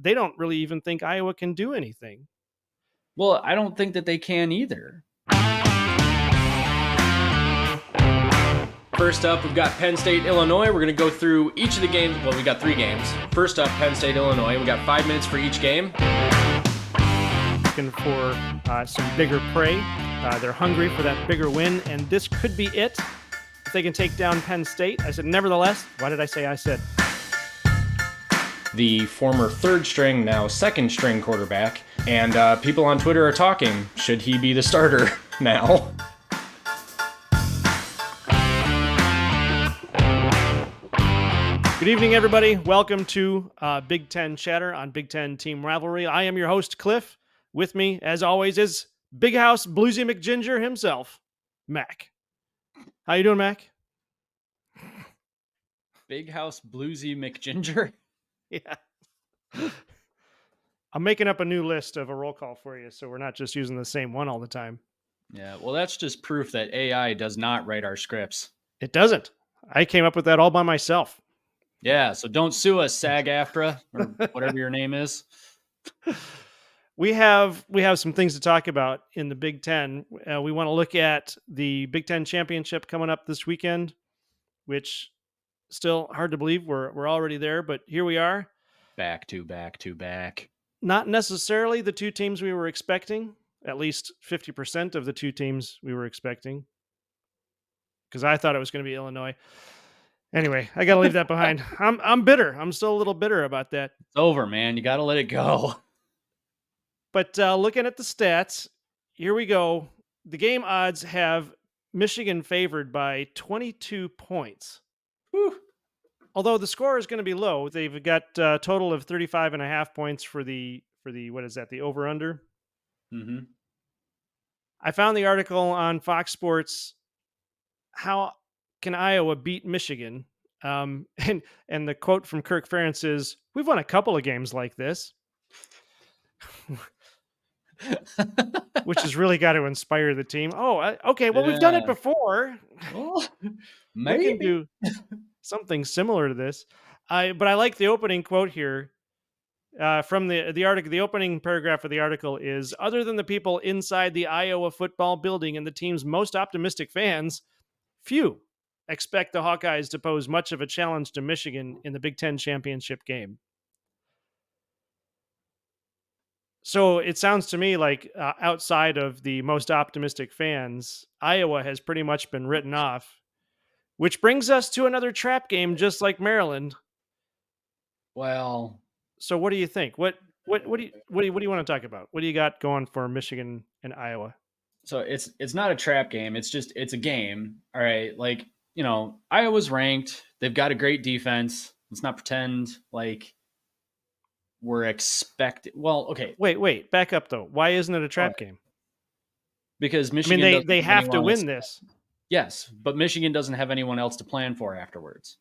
they don't really even think Iowa can do anything. Well, I don't think that they can either. First up, we've got Penn State, Illinois. We're going to go through each of the games. Well, we got 3 games. First up, Penn State, Illinois. We got 5 minutes for each game. Looking for some bigger prey. They're hungry for that bigger win, and this could be it. If they can take down Penn State. I said, nevertheless. Why did I say I said? The former 3rd string, now 2nd string quarterback. And people on Twitter are talking. Should he be the starter now? Good evening, everybody. Welcome to Big Ten Chatter on Big Ten Team Rivalry. I am your host, Cliff. With me, as always, is Big House Bluesy McGinger himself, Mac. How you doing, Mac? Big House Bluesy McGinger? Yeah. I'm making up a new list of a roll call for you, so we're not just using the same one all the time. Yeah, well, that's just proof that AI does not write our scripts. It doesn't. I came up with that all by myself. Yeah, so don't sue us, SAG-AFTRA, or whatever your name is. We have some things to talk about in the Big Ten. We want to look at the Big Ten Championship coming up this weekend, which still hard to believe we're already there, but here we are. Back to back. Not necessarily the 2 teams we were expecting, at least 50% of the 2 teams we were expecting, because I thought it was going to be Illinois. Anyway, I got to leave that behind. I'm bitter. I'm still a little bitter about that. It's over, man. You got to let it go. But looking at the stats, here we go. The game odds have Michigan favored by 22 points. Whew. Although the score is going to be low. They've got a total of 35.5 points for the what is that, the over-under? Mm-hmm. I found the article on Fox Sports, How Can Iowa Beat Michigan? And the quote from Kirk Ferentz is, "We've won a couple of games like this." Which has really got to inspire the team. Oh, okay. Well, we've done it before. Well, maybe. We can do something similar to this. But I like the opening quote here from the article. The opening paragraph of the article is, "Other than the people inside the Iowa football building and the team's most optimistic fans, few expect the Hawkeyes to pose much of a challenge to Michigan in the Big Ten championship game." So it sounds to me like outside of the most optimistic fans, Iowa has pretty much been written off, which brings us to another trap game, just like Maryland. Well, so what do you think? What do you want to talk about? What do you got going for Michigan and Iowa? So it's not a trap game. It's a game. All right. Like, Iowa's ranked. They've got a great defense. Let's not pretend like we're expecting. Well, okay. Wait. Back up, though. Why isn't it a trap game? Because Michigan they have to win this. Yes, but Michigan doesn't have anyone else to plan for afterwards.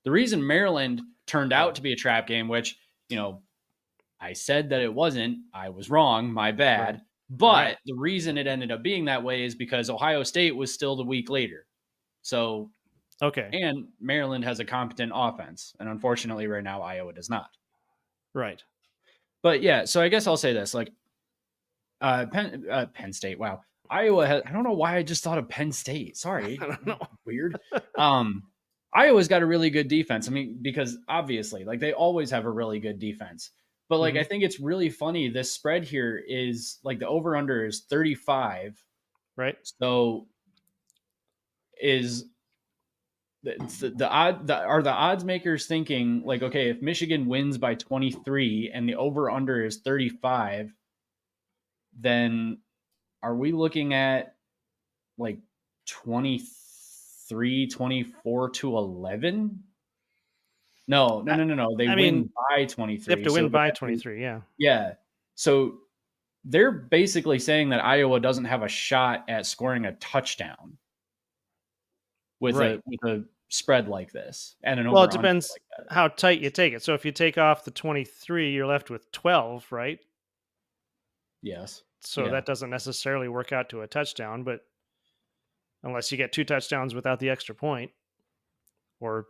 The reason Maryland turned out to be a trap game, which, I said that it wasn't, I was wrong, my bad. Right. But the reason it ended up being that way is because Ohio State was still the week later. So, okay. And Maryland has a competent offense. And unfortunately, right now, Iowa does not. Right. But yeah, so I guess I'll say this. Like, Penn State, wow. Iowa has, I don't know why I just thought of Penn State. Sorry. I don't know. Weird. Iowa's got a really good defense. I mean, because obviously, like, they always have a really good defense. But, like, I think it's really funny. This spread here is, like, the over-under is 35. Right. So is the odds makers thinking, like, okay, if Michigan wins by 23 and the over-under is 35, then are we looking at, like, 23, 24 to 11? No. They win by 23. They have to win by 23, yeah. Yeah. So they're basically saying that Iowa doesn't have a shot at scoring a touchdown with a spread like this. And an well, it depends like how tight you take it. So if you take off the 23, you're left with 12, right? Yes. So that doesn't necessarily work out to a touchdown, but unless you get 2 touchdowns without the extra point or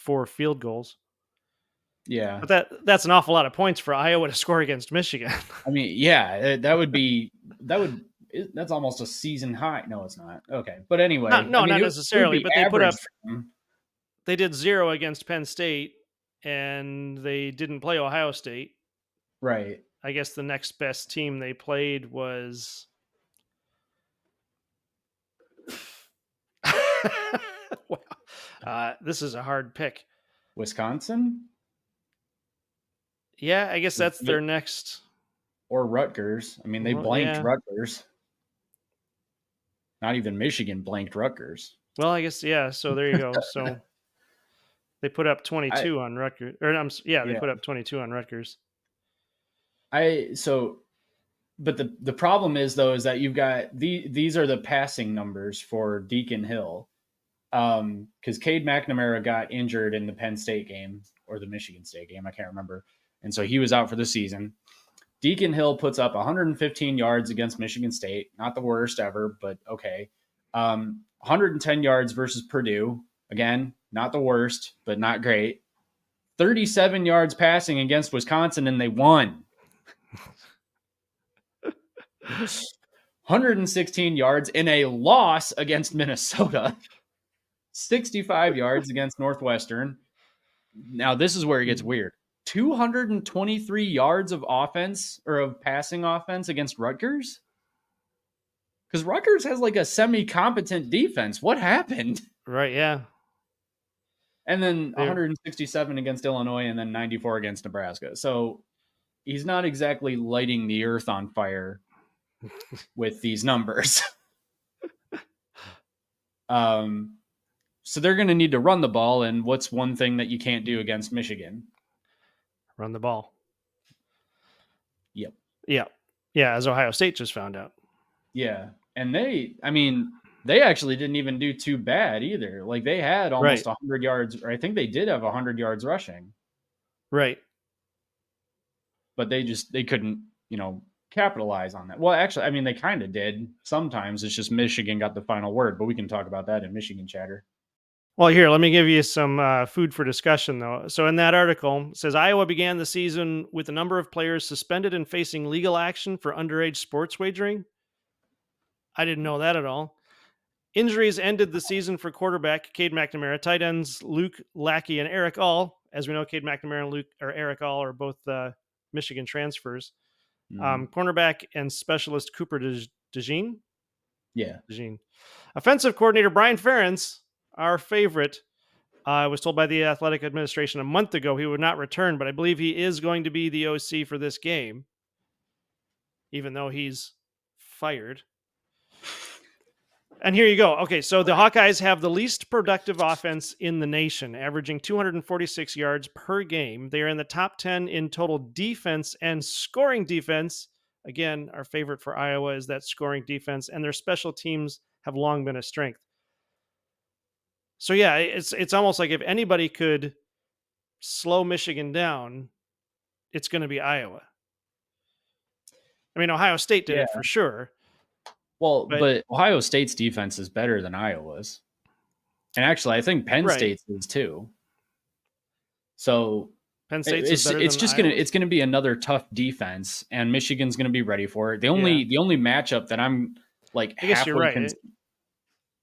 4 field goals. Yeah. But that's an awful lot of points for Iowa to score against Michigan. I mean, yeah, that's almost a season high. No, it's not. Okay. But anyway, I No, mean, not it would necessarily, be but average for them. they did 0 against Penn State, and they didn't play Ohio State. Right. I guess the next best team they played was wow. This is a hard pick. Wisconsin Yeah, I guess that's their next. or Rutgers. I mean, they Well, blanked yeah. Rutgers. Not even Michigan blanked Rutgers. Well, I guess, yeah. So there you go. So they put up I 22 on Rutgers, or they yeah. put up 22 on Rutgers. But the problem is though is that you've got these are the passing numbers for Deacon Hill. Because Cade McNamara got injured in the Penn State game or the Michigan State game, I can't remember. And so he was out for the season. Deacon Hill puts up 115 yards against Michigan State. Not the worst ever, but okay. 110 yards versus Purdue. Again, not the worst, but not great. 37 yards passing against Wisconsin, and they won. 116 yards in a loss against Minnesota. 65 yards against Northwestern. Now, this is where it gets weird. 223 yards of offense or of passing offense against Rutgers? Because Rutgers has like a semi-competent defense. What happened? Right, yeah. And then 167 against Illinois and then 94 against Nebraska. So he's not exactly lighting the earth on fire with these numbers. So they're going to need to run the ball. And what's one thing that you can't do against Michigan? Run the ball. Yep. Yeah. Yeah, as Ohio State just found out. Yeah. And they actually didn't even do too bad either. Like they had almost 100 yards, or I think they did have 100 yards rushing. Right. But they couldn't, capitalize on that. Well, actually, I mean, they kind of did. Sometimes it's just Michigan got the final word, but we can talk about that in Michigan chatter. Well, here, let me give you some food for discussion, though. So in that article, it says Iowa began the season with a number of players suspended and facing legal action for underage sports wagering. I didn't know that at all. Injuries ended the season for quarterback Cade McNamara, tight ends Luke Lackey and Eric All. As we know, Cade McNamara and Eric All are both Michigan transfers. Cornerback and specialist Cooper DeJean. Yeah. DeJean. Offensive coordinator Brian Ferentz, our favorite, was told by the athletic administration a month ago he would not return, but I believe he is going to be the OC for this game, even though he's fired. And here you go. Okay, so the Hawkeyes have the least productive offense in the nation, averaging 246 yards per game. They are in the top 10 in total defense and scoring defense. Again, our favorite for Iowa is that scoring defense, and their special teams have long been a strength. So yeah, it's almost like if anybody could slow Michigan down, it's going to be Iowa. I mean, Ohio State did it for sure. Well, but Ohio State's defense is better than Iowa's. And actually, I think Penn State's is too. So Penn State's it's going to be another tough defense, and Michigan's going to be ready for it. The only matchup that I'm like, I guess you're right.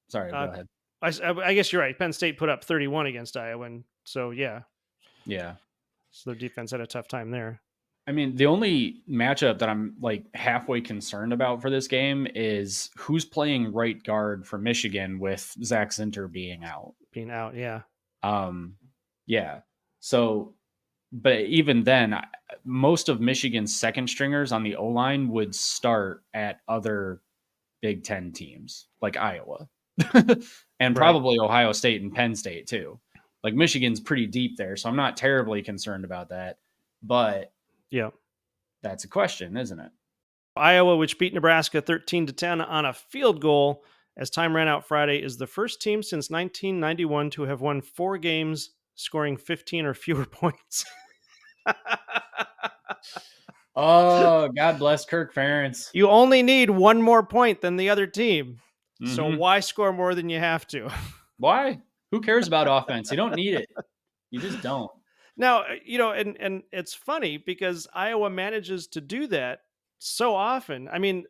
Sorry, go ahead. I guess you're right. Penn State put up 31 against Iowa, and so yeah. So their defense had a tough time there. I mean, the only matchup that I'm like halfway concerned about for this game is who's playing right guard for Michigan with Zach Zinter being out. Yeah. Yeah. So, but even then, most of Michigan's second stringers on the O-line would start at other Big Ten teams like Iowa and probably Ohio State and Penn State too. Like Michigan's pretty deep there, so I'm not terribly concerned about that. But yeah, that's a question, isn't it? Iowa, which beat Nebraska 13-10 on a field goal as time ran out Friday, is the first team since 1991 to have won 4 games scoring 15 or fewer points. Oh, God bless Kirk Ferentz. You only need 1 more point than the other team. Mm-hmm. So why score more than you have to? Why? Who cares about offense? You don't need it. You just don't. Now, and it's funny because Iowa manages to do that so often. I mean,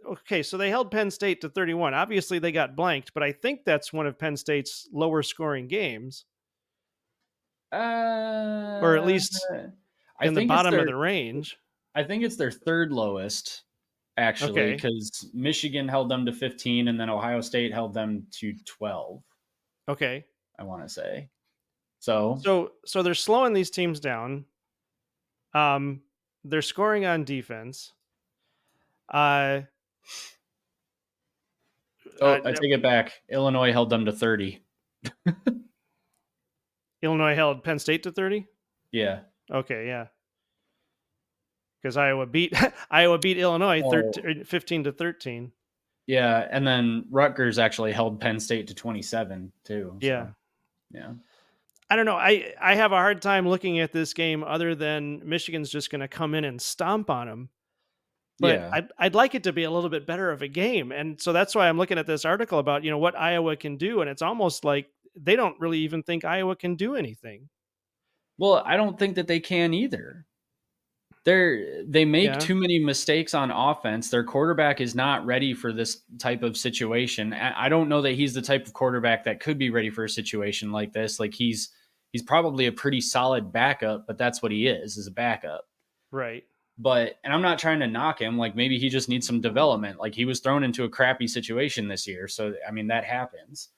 okay, so they held Penn State to 31. Obviously, they got blanked, but I think that's one of Penn State's lower scoring games, or at Uh, least I in the think it's bottom of their the range. I think it's their third lowest actually, Okay. because Michigan held them to 15, and then Ohio State held them to 12. Okay. I want to say so. So they're slowing these teams down. Um, they're scoring on defense. Uh, Oh, I take it back. Illinois held them to 30. Illinois held Penn State to 30. Yeah. Okay, yeah, because Iowa beat Iowa beat Illinois Oh, 15 to 13. yeah, and then Rutgers actually held Penn State to 27 too. Yeah. So yeah, I don't know. I have a hard time looking at this game other than Michigan's just going to come in and stomp on them. But yeah. I'd like it to be a little bit better of a game, and so that's why I'm looking at this article about what Iowa can do, and it's almost like they don't really even think Iowa can do anything. Well, I don't think that they can either. They make Yeah. too many mistakes on offense. Their quarterback is not ready for this type of situation. I don't know that he's the type of quarterback that could be ready for a situation like this. Like he's probably a pretty solid backup, but that's what he is a backup. Right. But and I'm not trying to knock him. Like maybe he just needs some development. Like he was thrown into a crappy situation this year, so I mean that happens.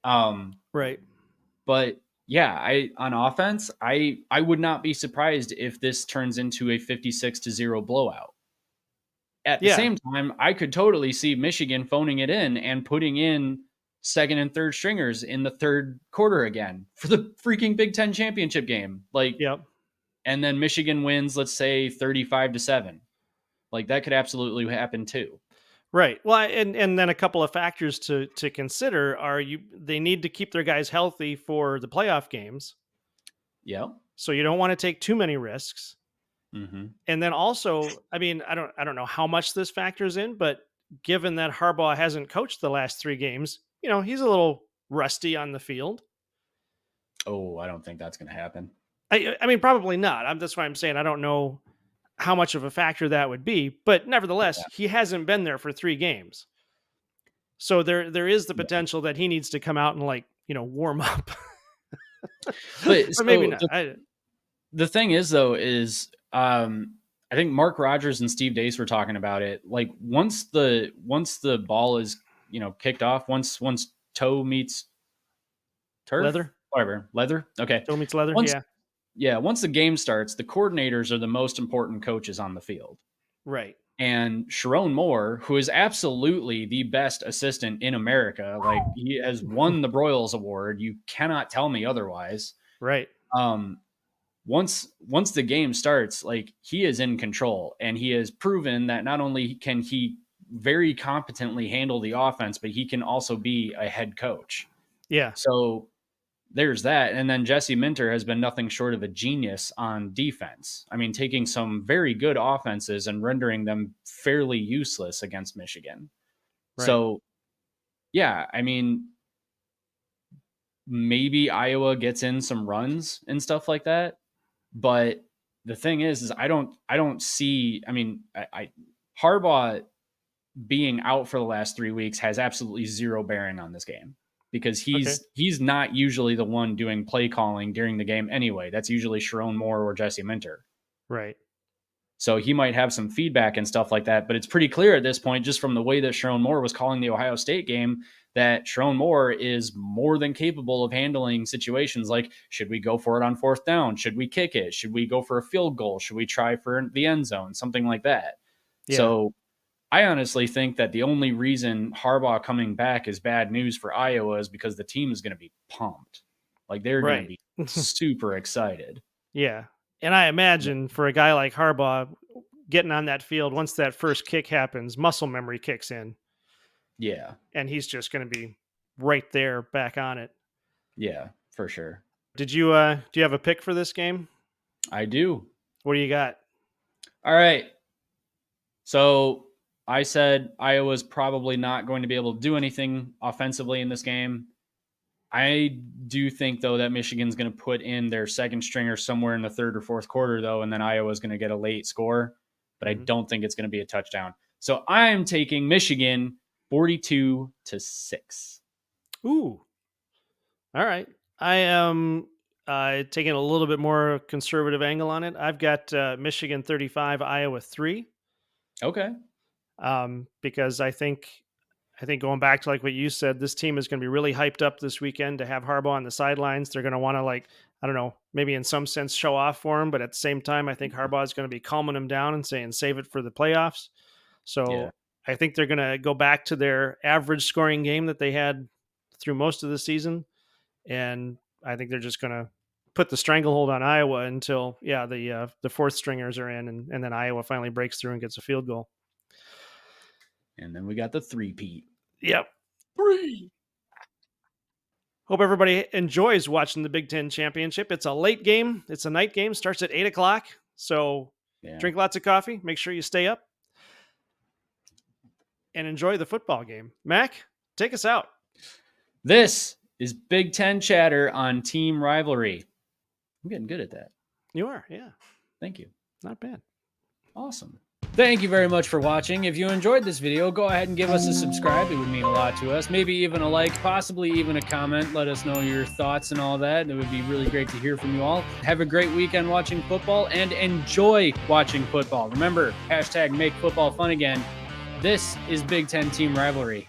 Um, Right. but yeah, I on offense, I would not be surprised if this turns into a 56-0 blowout. At the Yeah. same time, I could totally see Michigan phoning it in and putting in second and third stringers in the third quarter again for the freaking Big Ten championship game. Like, Yep. and then Michigan wins, let's say 35-7. Like that could absolutely happen too. Right. Well, and then a couple of factors to consider are they need to keep their guys healthy for the playoff games. Yeah. So you don't want to take too many risks. Mm-hmm. And then also, I mean, I don't know how much this factors in, but given that Harbaugh hasn't coached the last 3 games, he's a little rusty on the field. Oh, I don't think that's going to happen. I mean, probably not. That's why I'm saying I don't know how much of a factor that would be, but nevertheless, Yeah. he hasn't been there for 3 games. So there is the Yeah. potential that he needs to come out and warm up. But But maybe so not. the thing is though is I think Mark Rogers and Steve Dace were talking about it. Like once the ball is kicked off, once toe meets turf, Leather. whatever, leather. Okay, Toe meets leather. once Yeah. once the game starts, the coordinators are the most important coaches on the field. Right. And Sharon Moore, who is absolutely the best assistant in America, like he has won the Broyles Award. You cannot tell me otherwise. Right. Um, once the game starts, like he is in control, and he has proven that not only can he very competently handle the offense, but he can also be a head coach. Yeah. So there's that. And then Jesse Minter has been nothing short of a genius on defense. I mean, taking some very good offenses and rendering them fairly useless against Michigan. Right. So yeah, I mean, maybe Iowa gets in some runs and stuff like that. But the thing is I don't see. I mean, I Harbaugh being out for the last 3 weeks has absolutely zero bearing on this game because Okay. he's not usually the one doing play calling during the game anyway. That's usually Sharon Moore or Jesse Minter. Right. So he might have some feedback and stuff like that. But it's pretty clear at this point, just from the way that Sharon Moore was calling the Ohio State game, that Sharon Moore is more than capable of handling situations like, should we go for it on fourth down? Should we kick it? Should we go for a field goal? Should we try for the end zone? Something like that. Yeah. So I honestly think that the only reason Harbaugh coming back is bad news for Iowa is because the team is going to be pumped. Like they're going to Right. be super excited. Yeah. And I imagine for a guy like Harbaugh getting on that field, once that first kick happens, muscle memory kicks in Yeah. and he's just going to be right there back on it. Yeah, for sure. Do you have a pick for this game? I do. What do you got? All right. So I said Iowa's probably not going to be able to do anything offensively in this game. I do think, though, that Michigan's going to put in their second stringer somewhere in the third or fourth quarter, though, and then Iowa's going to get a late score. But I don't think it's going to be a touchdown. So I'm taking Michigan 42-6. Ooh. All right. I am taking a little bit more conservative angle on it. I've got Michigan 35, Iowa 3. Okay. Because I think going back to like what you said, this team is going to be really hyped up this weekend to have Harbaugh on the sidelines. They're going to want to, like, I don't know, maybe in some sense show off for him, but at the same time, I think Harbaugh is going to be calming him down and saying, save it for the playoffs. So I think they're going to go back to their average scoring game that they had through most of the season. And I think they're just going to put the stranglehold on Iowa until, the fourth stringers are in, and then Iowa finally breaks through and gets a field goal. And then we got the three-peat. Yep. 3. Hope everybody enjoys watching the Big Ten Championship. It's a late game. It's a night game. Starts at 8 o'clock. So drink lots of coffee. Make sure you stay up and enjoy the football game. Mac, take us out. This is Big Ten Chatter on Team Rivalry. I'm getting good at that. You are, yeah. Thank you. Not bad. Awesome. Thank you very much for watching. If you enjoyed this video, go ahead and give us a subscribe. It would mean a lot to us. Maybe even a like, possibly even a comment. Let us know your thoughts and all that. It would be really great to hear from you all. Have a great weekend watching football and enjoy watching football. Remember, #MakeFootballFun again. This is Big Ten Team Rivalry.